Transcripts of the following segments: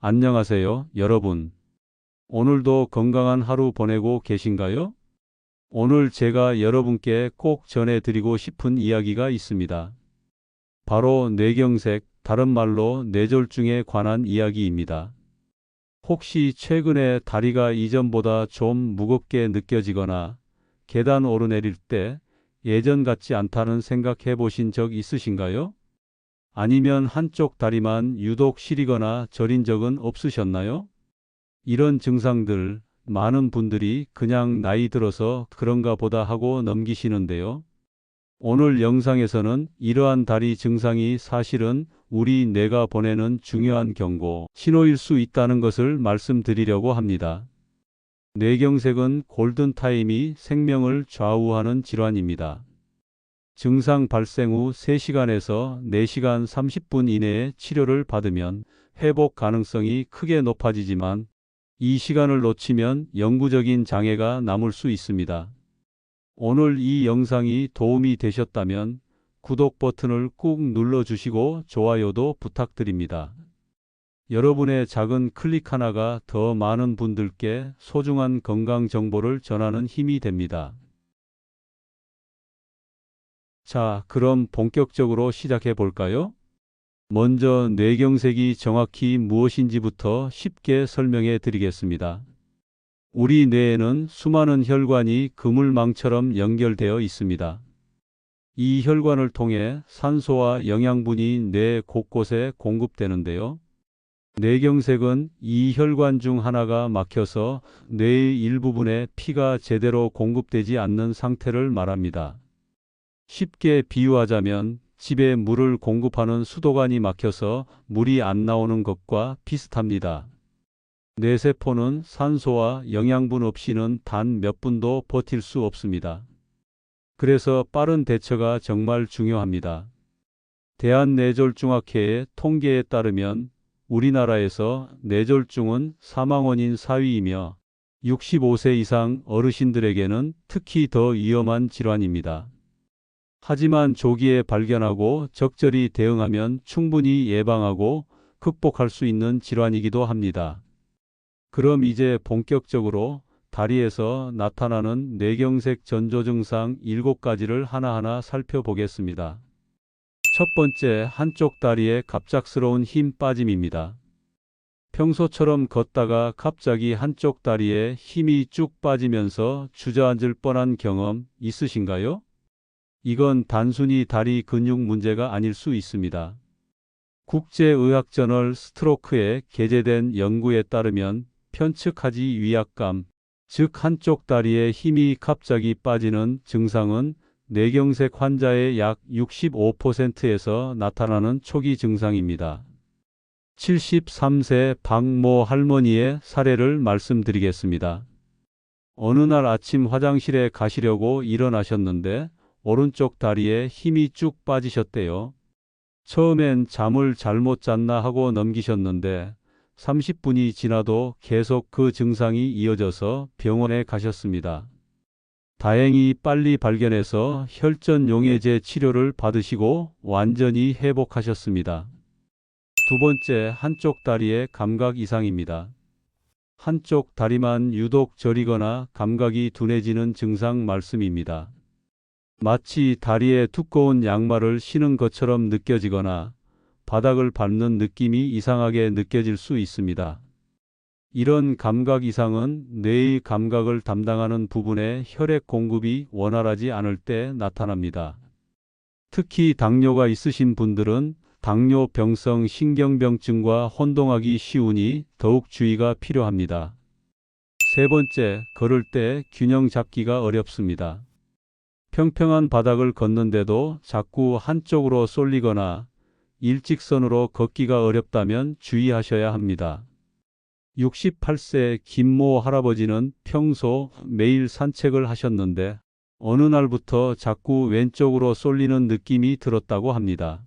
안녕하세요, 여러분. 오늘도 건강한 하루 보내고 계신가요? 오늘 제가 여러분께 꼭 전해드리고 싶은 이야기가 있습니다. 바로 뇌경색, 다른 말로 뇌졸중에 관한 이야기입니다. 혹시 최근에 다리가 이전보다 좀 무겁게 느껴지거나 계단 오르내릴 때 예전 같지 않다는 생각해 보신 적 있으신가요? 아니면 한쪽 다리만 유독 시리거나 저린 적은 없으셨나요? 이런 증상들 많은 분들이 그냥 나이 들어서 그런가 보다 하고 넘기시는데요. 오늘 영상에서는 이러한 다리 증상이 사실은 우리 뇌가 보내는 중요한 경고, 신호일 수 있다는 것을 말씀드리려고 합니다. 뇌경색은 골든타임이 생명을 좌우하는 질환입니다. 증상 발생 후 3시간에서 4시간 30분 이내에 치료를 받으면 회복 가능성이 크게 높아지지만 이 시간을 놓치면 영구적인 장애가 남을 수 있습니다. 오늘 이 영상이 도움이 되셨다면 구독 버튼을 꾹 눌러주시고 좋아요도 부탁드립니다. 여러분의 작은 클릭 하나가 더 많은 분들께 소중한 건강 정보를 전하는 힘이 됩니다. 자, 그럼 본격적으로 시작해 볼까요? 먼저 뇌경색이 정확히 무엇인지부터 쉽게 설명해 드리겠습니다. 우리 뇌에는 수많은 혈관이 그물망처럼 연결되어 있습니다. 이 혈관을 통해 산소와 영양분이 뇌 곳곳에 공급되는데요. 뇌경색은 이 혈관 중 하나가 막혀서 뇌의 일부분에 피가 제대로 공급되지 않는 상태를 말합니다. 쉽게 비유하자면 집에 물을 공급하는 수도관이 막혀서 물이 안 나오는 것과 비슷합니다. 뇌세포는 산소와 영양분 없이는 단 몇 분도 버틸 수 없습니다. 그래서 빠른 대처가 정말 중요합니다. 대한뇌졸중학회의 통계에 따르면 우리나라에서 뇌졸중은 사망 원인 4위이며 65세 이상 어르신들에게는 특히 더 위험한 질환입니다. 하지만 조기에 발견하고 적절히 대응하면 충분히 예방하고 극복할 수 있는 질환이기도 합니다. 그럼 이제 본격적으로 다리에서 나타나는 뇌경색 전조 증상 7가지를 하나하나 살펴보겠습니다. 첫 번째, 한쪽 다리에 갑작스러운 힘 빠짐입니다. 평소처럼 걷다가 갑자기 한쪽 다리에 힘이 쭉 빠지면서 주저앉을 뻔한 경험 있으신가요? 이건 단순히 다리 근육 문제가 아닐 수 있습니다. 국제의학저널 스트로크에 게재된 연구에 따르면 편측하지 위압감, 즉 한쪽 다리에 힘이 갑자기 빠지는 증상은 뇌경색 환자의 약 65%에서 나타나는 초기 증상입니다. 73세 박모 할머니의 사례를 말씀드리겠습니다. 어느 날 아침 화장실에 가시려고 일어나셨는데 오른쪽 다리에 힘이 쭉 빠지셨대요. 처음엔 잠을 잘못 잤나 하고 넘기셨는데 30분이 지나도 계속 그 증상이 이어져서 병원에 가셨습니다. 다행히 빨리 발견해서 혈전용해제 치료를 받으시고 완전히 회복하셨습니다. 두 번째, 한쪽 다리의 감각 이상입니다. 한쪽 다리만 유독 저리거나 감각이 둔해지는 증상 말씀입니다. 마치 다리에 두꺼운 양말을 신은 것처럼 느껴지거나 바닥을 밟는 느낌이 이상하게 느껴질 수 있습니다. 이런 감각 이상은 뇌의 감각을 담당하는 부분에 혈액 공급이 원활하지 않을 때 나타납니다. 특히 당뇨가 있으신 분들은 당뇨병성 신경병증과 혼동하기 쉬우니 더욱 주의가 필요합니다. 세 번째, 걸을 때 균형 잡기가 어렵습니다. 평평한 바닥을 걷는데도 자꾸 한쪽으로 쏠리거나 일직선으로 걷기가 어렵다면 주의하셔야 합니다. 68세 김모 할아버지는 평소 매일 산책을 하셨는데 어느 날부터 자꾸 왼쪽으로 쏠리는 느낌이 들었다고 합니다.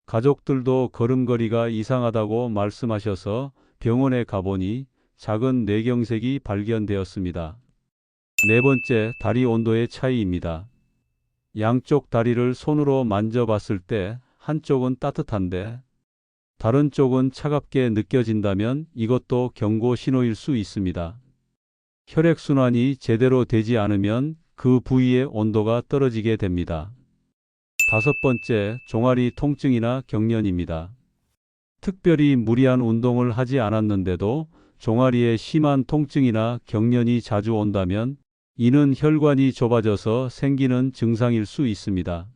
가족들도 걸음걸이가 이상하다고 말씀하셔서 병원에 가보니 작은 뇌경색이 발견되었습니다. 네 번째, 다리 온도의 차이입니다. 양쪽 다리를 손으로 만져봤을 때 한쪽은 따뜻한데 다른 쪽은 차갑게 느껴진다면 이것도 경고 신호일 수 있습니다. 혈액순환이 제대로 되지 않으면 그 부위의 온도가 떨어지게 됩니다. 다섯 번째, 종아리 통증이나 경련입니다. 특별히 무리한 운동을 하지 않았는데도 종아리에 심한 통증이나 경련이 자주 온다면 이는 혈관이 좁아져서 생기는 증상일 수 있습니다.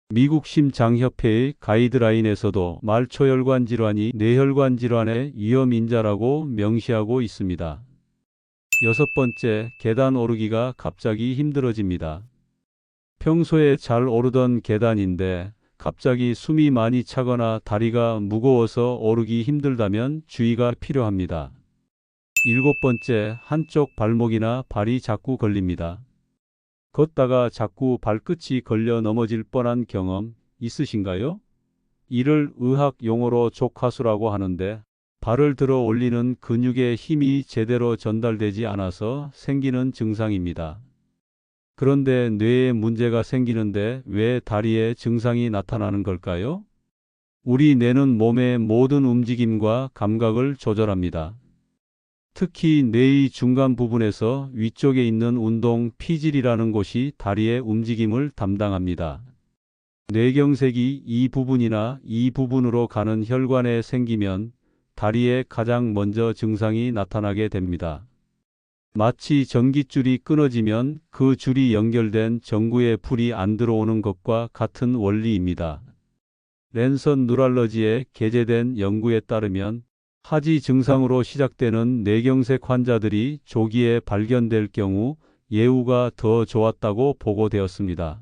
미국 심장협회의 가이드라인에서도 말초혈관 질환이 뇌혈관 질환의 위험 인자라고 명시하고 있습니다. 여섯 번째, 계단 오르기가 갑자기 힘들어집니다. 평소에 잘 오르던 계단인데 갑자기 숨이 많이 차거나 다리가 무거워서 오르기 힘들다면 주의가 필요합니다. 일곱 번째, 한쪽 발목이나 발이 자꾸 걸립니다. 걷다가 자꾸 발끝이 걸려 넘어질 뻔한 경험 있으신가요? 이를 의학 용어로 족하수라고 하는데 발을 들어 올리는 근육의 힘이 제대로 전달되지 않아서 생기는 증상입니다. 그런데 뇌에 문제가 생기는데 왜 다리에 증상이 나타나는 걸까요? 우리 뇌는 몸의 모든 움직임과 감각을 조절합니다. 특히 뇌의 중간 부분에서 위쪽에 있는 운동 피질이라는 곳이 다리의 움직임을 담당합니다. 뇌경색이 이 부분이나 이 부분으로 가는 혈관에 생기면 다리에 가장 먼저 증상이 나타나게 됩니다. 마치 전깃줄이 끊어지면 그 줄이 연결된 전구에 불이 안 들어오는 것과 같은 원리입니다. 랜선 누랄러지에 게재된 연구에 따르면 하지 증상으로 시작되는 뇌경색 환자들이 조기에 발견될 경우 예후가 더 좋았다고 보고되었습니다.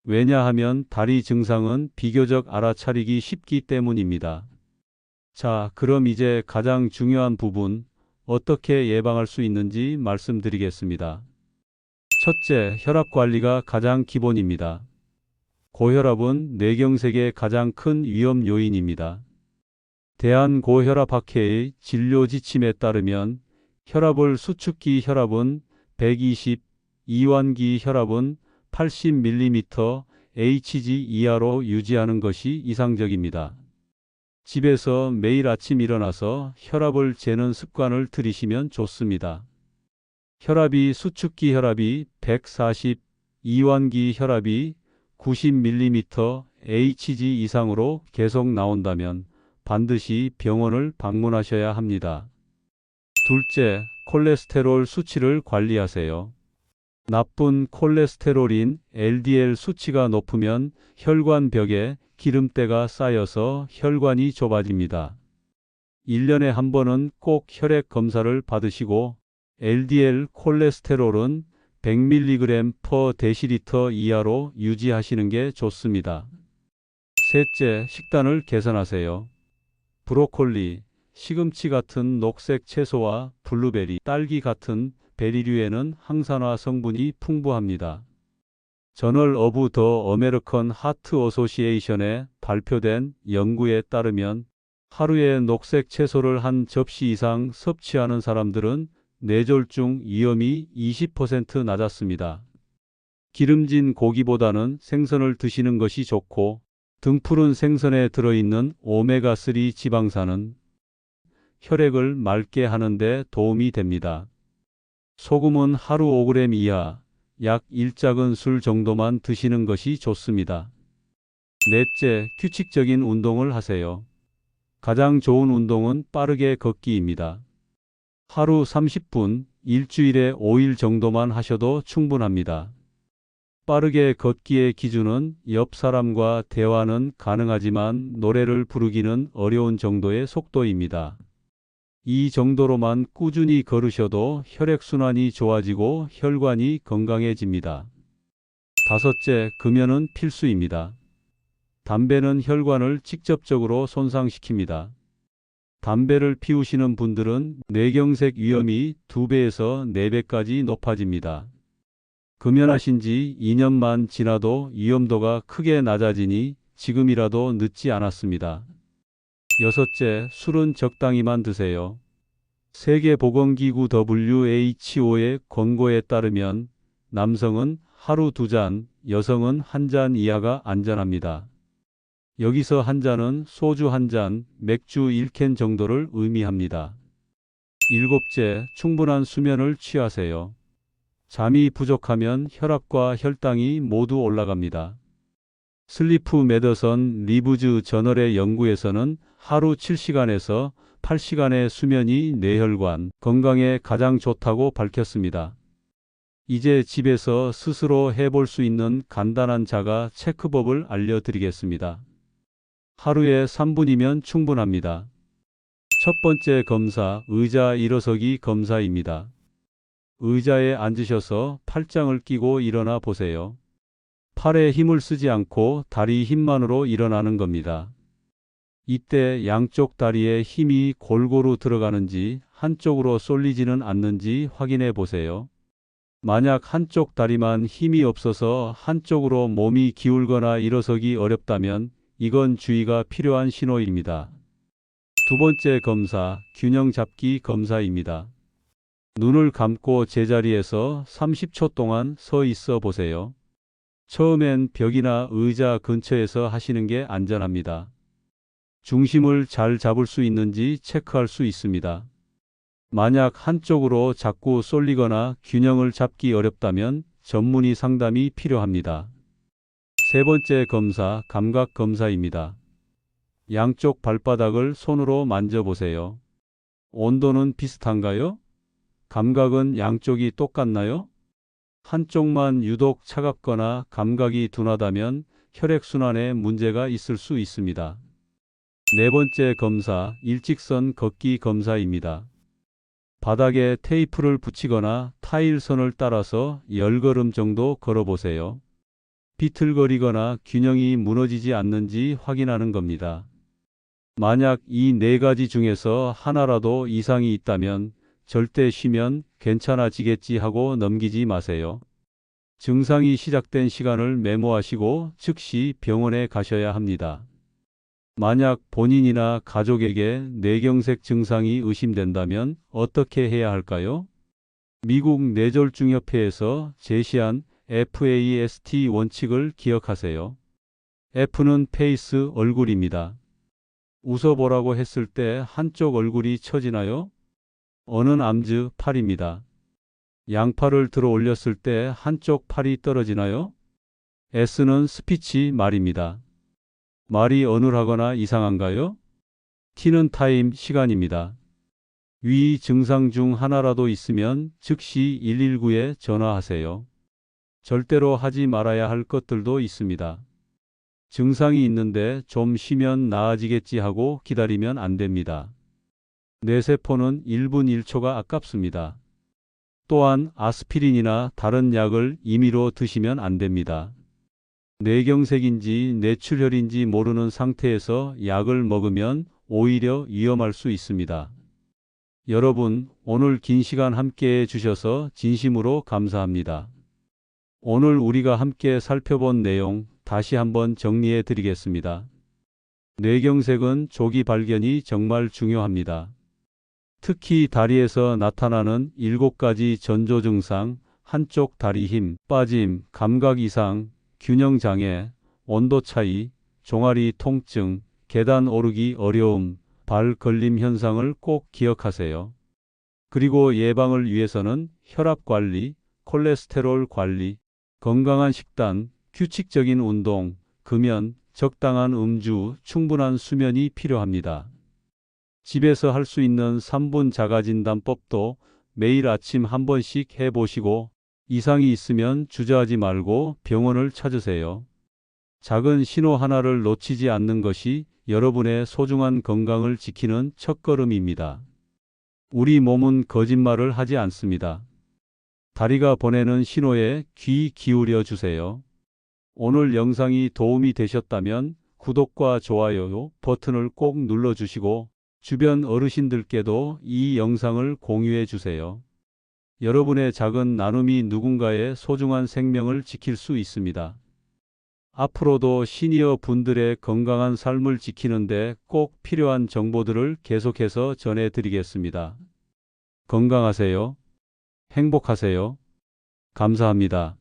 왜냐하면 다리 증상은 비교적 알아차리기 쉽기 때문입니다. 자, 그럼 이제 가장 중요한 부분, 어떻게 예방할 수 있는지 말씀드리겠습니다. 첫째, 혈압 관리가 가장 기본입니다. 고혈압은 뇌경색의 가장 큰 위험 요인입니다. 대한고혈압학회의 진료 지침에 따르면 혈압을 수축기 혈압은 120, 이완기 혈압은 80mm Hg 이하로 유지하는 것이 이상적입니다. 집에서 매일 아침 일어나서 혈압을 재는 습관을 들이시면 좋습니다. 혈압이 수축기 혈압이 140, 이완기 혈압이 90mm Hg 이상으로 계속 나온다면 반드시 병원을 방문하셔야 합니다. 둘째, 콜레스테롤 수치를 관리하세요. 나쁜 콜레스테롤인 LDL 수치가 높으면 혈관벽에 기름때가 쌓여서 혈관이 좁아집니다. 1년에 한 번은 꼭 혈액 검사를 받으시고 LDL 콜레스테롤은 100mg/dL 이하로 유지하시는 게 좋습니다. 셋째, 식단을 개선하세요. 브로콜리, 시금치 같은 녹색 채소와 블루베리, 딸기 같은 베리류에는 항산화 성분이 풍부합니다. 저널 오브 더 어메리컨 하트 어소시에이션에 발표된 연구에 따르면 하루에 녹색 채소를 한 접시 이상 섭취하는 사람들은 뇌졸중 위험이 20% 낮았습니다. 기름진 고기보다는 생선을 드시는 것이 좋고 등푸른 생선에 들어있는 오메가3 지방산은 혈액을 맑게 하는 데 도움이 됩니다. 소금은 하루 5g 이하, 약 1작은 술 정도만 드시는 것이 좋습니다. 넷째, 규칙적인 운동을 하세요. 가장 좋은 운동은 빠르게 걷기입니다. 하루 30분, 일주일에 5일 정도만 하셔도 충분합니다. 빠르게 걷기의 기준은 옆 사람과 대화는 가능하지만 노래를 부르기는 어려운 정도의 속도입니다. 이 정도로만 꾸준히 걸으셔도 혈액순환이 좋아지고 혈관이 건강해집니다. 다섯째, 금연은 필수입니다. 담배는 혈관을 직접적으로 손상시킵니다. 담배를 피우시는 분들은 뇌경색 위험이 2배에서 4배까지 높아집니다. 금연하신 지 2년만 지나도 위험도가 크게 낮아지니 지금이라도 늦지 않았습니다. 여섯째, 술은 적당히만 드세요. 세계보건기구 WHO의 권고에 따르면 남성은 하루 2잔, 여성은 1잔 이하가 안전합니다. 여기서 한 잔은 소주 한 잔, 맥주 1캔 정도를 의미합니다. 일곱째, 충분한 수면을 취하세요. 잠이 부족하면 혈압과 혈당이 모두 올라갑니다. 슬리프 메더선 리브즈 저널의 연구에서는 하루 7시간에서 8시간의 수면이 뇌혈관 건강에 가장 좋다고 밝혔습니다. 이제 집에서 스스로 해볼 수 있는 간단한 자가 체크법을 알려드리겠습니다. 하루에 3분이면 충분합니다. 첫 번째 검사, 의자 일어서기 검사입니다. 의자에 앉으셔서 팔짱을 끼고 일어나 보세요. 팔에 힘을 쓰지 않고 다리 힘만으로 일어나는 겁니다. 이때 양쪽 다리에 힘이 골고루 들어가는지 한쪽으로 쏠리지는 않는지 확인해 보세요. 만약 한쪽 다리만 힘이 없어서 한쪽으로 몸이 기울거나 일어서기 어렵다면 이건 주의가 필요한 신호입니다. 두 번째 검사, 균형 잡기 검사입니다. 눈을 감고 제자리에서 30초 동안 서 있어 보세요. 처음엔 벽이나 의자 근처에서 하시는 게 안전합니다. 중심을 잘 잡을 수 있는지 체크할 수 있습니다. 만약 한쪽으로 자꾸 쏠리거나 균형을 잡기 어렵다면 전문의 상담이 필요합니다. 세 번째 검사, 감각 검사입니다. 양쪽 발바닥을 손으로 만져보세요. 온도는 비슷한가요? 감각은 양쪽이 똑같나요? 한쪽만 유독 차갑거나 감각이 둔하다면 혈액순환에 문제가 있을 수 있습니다. 네 번째 검사, 일직선 걷기 검사입니다. 바닥에 테이프를 붙이거나 타일선을 따라서 10걸음 정도 걸어보세요. 비틀거리거나 균형이 무너지지 않는지 확인하는 겁니다. 만약 이 네 가지 중에서 하나라도 이상이 있다면 절대 쉬면 괜찮아지겠지 하고 넘기지 마세요. 증상이 시작된 시간을 메모하시고 즉시 병원에 가셔야 합니다. 만약 본인이나 가족에게 뇌경색 증상이 의심된다면 어떻게 해야 할까요? 미국 뇌졸중협회에서 제시한 FAST 원칙을 기억하세요. F는 페이스, 얼굴입니다. 웃어보라고 했을 때 한쪽 얼굴이 처지나요? 어는 암즈, 팔입니다. 양팔을 들어 올렸을 때 한쪽 팔이 떨어지나요? S는 스피치, 말입니다. 말이 어눌하거나 이상한가요? T는 타임, 시간입니다. 위 증상 중 하나라도 있으면 즉시 119에 전화하세요. 절대로 하지 말아야 할 것들도 있습니다. 증상이 있는데 좀 쉬면 나아지겠지 하고 기다리면 안 됩니다. 뇌세포는 1분 1초가 아깝습니다. 또한 아스피린이나 다른 약을 임의로 드시면 안 됩니다. 뇌경색인지 뇌출혈인지 모르는 상태에서 약을 먹으면 오히려 위험할 수 있습니다. 여러분, 오늘 긴 시간 함께 해주셔서 진심으로 감사합니다. 오늘 우리가 함께 살펴본 내용 다시 한번 정리해 드리겠습니다. 뇌경색은 조기 발견이 정말 중요합니다. 특히 다리에서 나타나는 7가지 전조 증상, 한쪽 다리 힘, 빠짐, 감각 이상, 균형 장애, 온도 차이, 종아리 통증, 계단 오르기 어려움, 발 걸림 현상을 꼭 기억하세요. 그리고 예방을 위해서는 혈압 관리, 콜레스테롤 관리, 건강한 식단, 규칙적인 운동, 금연, 적당한 음주, 충분한 수면이 필요합니다. 집에서 할 수 있는 3분 자가진단법도 매일 아침 한 번씩 해보시고 이상이 있으면 주저하지 말고 병원을 찾으세요. 작은 신호 하나를 놓치지 않는 것이 여러분의 소중한 건강을 지키는 첫걸음입니다. 우리 몸은 거짓말을 하지 않습니다. 다리가 보내는 신호에 귀 기울여 주세요. 오늘 영상이 도움이 되셨다면 구독과 좋아요 버튼을 꼭 눌러주시고 주변 어르신들께도 이 영상을 공유해 주세요. 여러분의 작은 나눔이 누군가의 소중한 생명을 지킬 수 있습니다. 앞으로도 시니어 분들의 건강한 삶을 지키는데 꼭 필요한 정보들을 계속해서 전해드리겠습니다. 건강하세요. 행복하세요. 감사합니다.